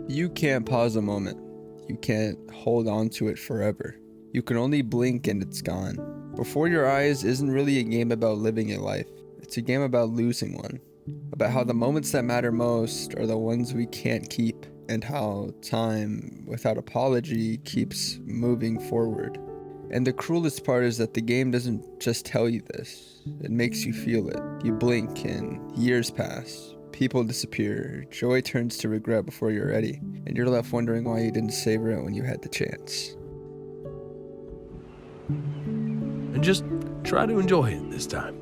You can't pause a moment. You can't hold on to it forever. You can only blink and it's gone. Before Your Eyes isn't really a game about living a life. It's a game about losing one. About how the moments that matter most are the ones we can't keep, and how time, without apology, keeps moving forward. And the cruelest part is that the game doesn't just tell you this, it makes you feel it. You blink and years pass. People disappear, joy turns to regret before you're ready, and you're left wondering why you didn't savor it when you had the chance. And just try to enjoy it this time.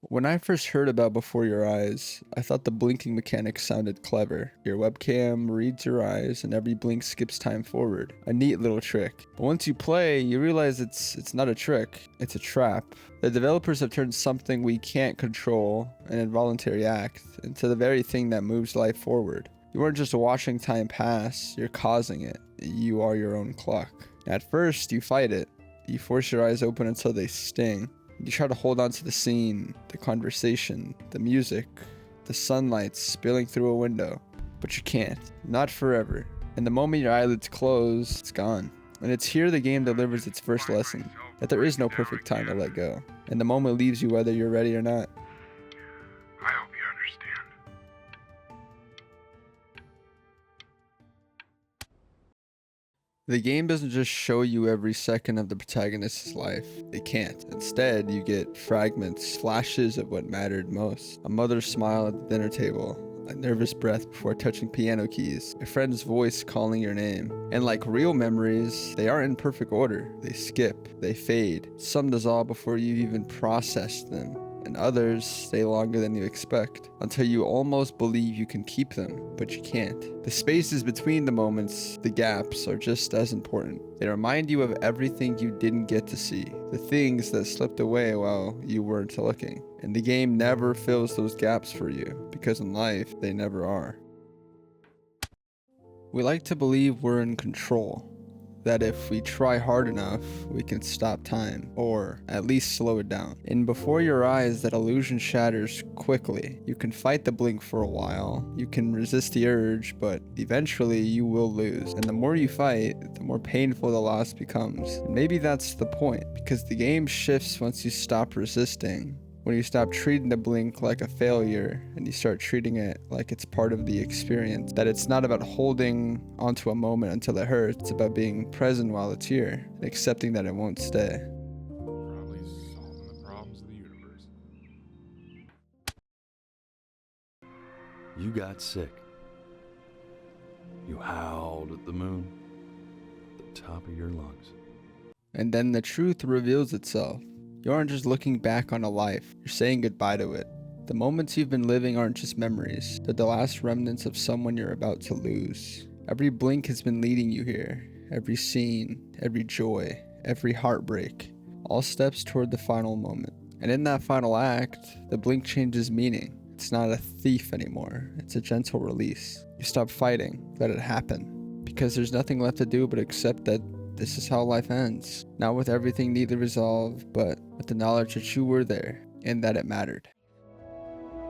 When I first heard about Before Your Eyes, I thought the blinking mechanic sounded clever. Your webcam reads your eyes and every blink skips time forward. A neat little trick. But once you play, you realize it's not a trick, it's a trap. The developers have turned something we can't control, an involuntary act, into the very thing that moves life forward. You aren't just watching time pass, you're causing it. You are your own clock. At first, you fight it. You force your eyes open until they sting. You try to hold on to the scene, the conversation, the music, the sunlight spilling through a window, but you can't. Not forever. And the moment your eyelids close, it's gone. And it's here the game delivers its first lesson, that there is no perfect time to let go. And the moment leaves you whether you're ready or not. I hope you understand. The game doesn't just show you every second of the protagonist's life. It can't. Instead, you get fragments, flashes of what mattered most. A mother's smile at the dinner table, a nervous breath before touching piano keys, a friend's voice calling your name. And like real memories, they aren't in perfect order. They skip, they fade. Some dissolve before you've even processed them, and others stay longer than you expect, until you almost believe you can keep them, but you can't. The spaces between the moments, the gaps, are just as important. They remind you of everything you didn't get to see, the things that slipped away while you weren't looking. And the game never fills those gaps for you, because in life, they never are. We like to believe we're in control, that if we try hard enough, we can stop time, or at least slow it down. And before your eyes, that illusion shatters quickly. You can fight the blink for a while, you can resist the urge, but eventually you will lose. And the more you fight, the more painful the loss becomes. And maybe that's the point, because the game shifts once you stop resisting. When you stop treating the blink like a failure and you start treating it like it's part of the experience, that it's not about holding onto a moment until it hurts, it's about being present while it's here and accepting that it won't stay. Probably solving the problems of the universe. You got sick. You howled at the moon, at the top of your lungs. And then the truth reveals itself. You aren't just looking back on a life, you're saying goodbye to it. The moments you've been living aren't just memories, they're the last remnants of someone you're about to lose. Every blink has been leading you here, every scene, every joy, every heartbreak, all steps toward the final moment. And in that final act, the blink changes meaning. It's not a thief anymore, it's a gentle release. You stop fighting, let it happen, because there's nothing left to do but accept that this is how life ends. Not with everything neatly resolved, but with the knowledge that you were there and that it mattered.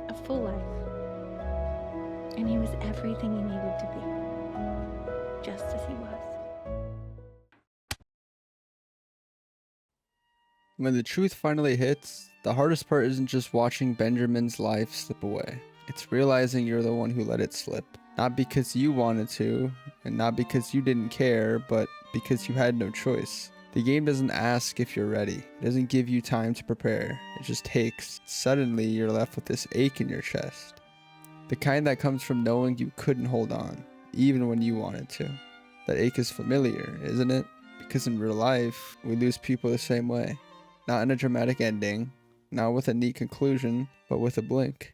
A full life. And he was everything he needed to be, just as he was. When the truth finally hits, the hardest part isn't just watching Benjamin's life slip away. It's realizing you're the one who let it slip. Not because you wanted to, and not because you didn't care, but because you had no choice. The game doesn't ask if you're ready. It doesn't give you time to prepare. It just takes. Suddenly, you're left with this ache in your chest. The kind that comes from knowing you couldn't hold on, even when you wanted to. That ache is familiar, isn't it? Because in real life, we lose people the same way. Not in a dramatic ending, not with a neat conclusion, but with a blink.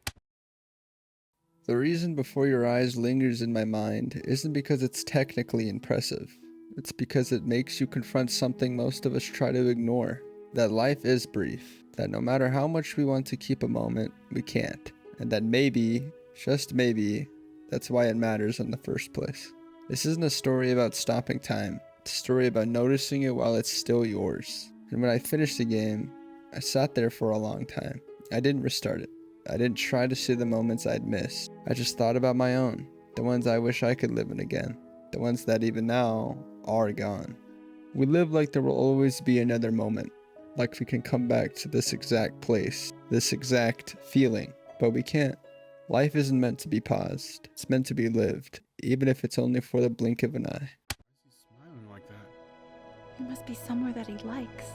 The reason Before Your Eyes lingers in my mind isn't because it's technically impressive. It's because it makes you confront something most of us try to ignore. That life is brief. That no matter how much we want to keep a moment, we can't. And that maybe, just maybe, that's why it matters in the first place. This isn't a story about stopping time. It's a story about noticing it while it's still yours. And when I finished the game, I sat there for a long time. I didn't restart it. I didn't try to see the moments I'd missed. I just thought about my own, the ones I wish I could live in again, the ones that even now are gone. We live like there will always be another moment, like we can come back to this exact place, this exact feeling, but we can't. Life isn't meant to be paused, it's meant to be lived, even if it's only for the blink of an eye. Why is he smiling like that? It must be somewhere that he likes.